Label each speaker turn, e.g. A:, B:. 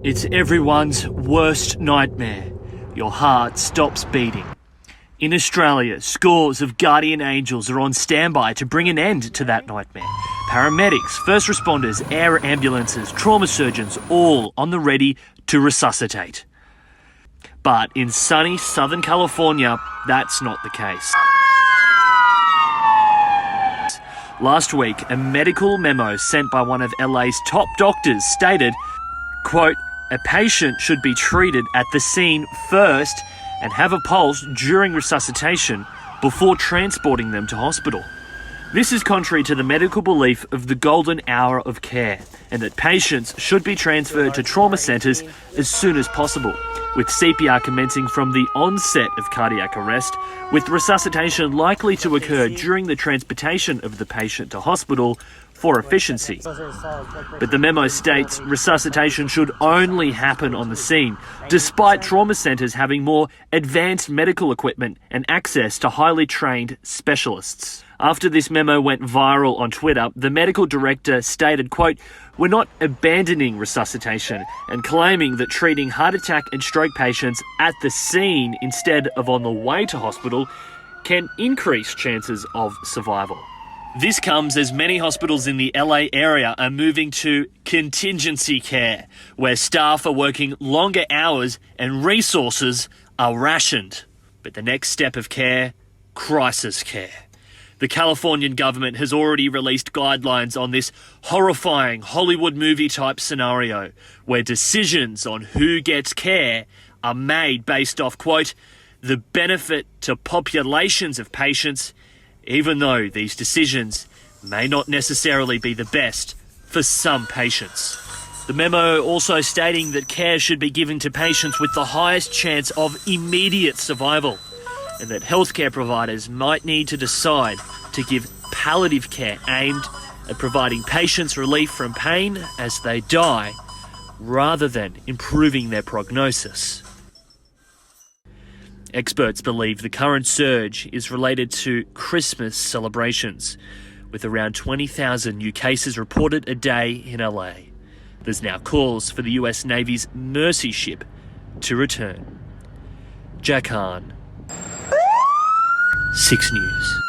A: It's everyone's worst nightmare. Your heart stops beating. In Australia, scores of guardian angels are on standby to bring an end to that nightmare. Paramedics, first responders, air ambulances, trauma surgeons, all on the ready to resuscitate. But in sunny Southern California, that's not the case. Last week, a medical memo sent by one of LA's top doctors stated, quote, "A patient should be treated at the scene first and have a pulse during resuscitation before transporting them to hospital." This is contrary to the medical belief of the golden hour of care, and that patients should be transferred to trauma centres as soon as possible, with CPR commencing from the onset of cardiac arrest, with resuscitation likely to occur during the transportation of the patient to hospital for efficiency. But the memo states resuscitation should only happen on the scene, despite trauma centres having more advanced medical equipment and access to highly trained specialists. After this memo went viral on Twitter, the medical director stated, quote, "We're not abandoning resuscitation and claiming that treating heart attack and stroke patients at the scene instead of on the way to hospital can increase chances of survival." This comes as many hospitals in the LA area are moving to contingency care, where staff are working longer hours and resources are rationed. But the next step of care, crisis care. The Californian government has already released guidelines on this horrifying Hollywood movie-type scenario, where decisions on who gets care are made based off, quote, "the benefit to populations of patients," even though these decisions may not necessarily be the best for some patients. The memo also stating that care should be given to patients with the highest chance of immediate survival, and that healthcare providers might need to decide to give palliative care aimed at providing patients relief from pain as they die, rather than improving their prognosis. Experts believe the current surge is related to Christmas celebrations, with around 20,000 new cases reported a day in LA. There's now calls for the US Navy's Mercy ship to return. Jack Hahn, 6 News.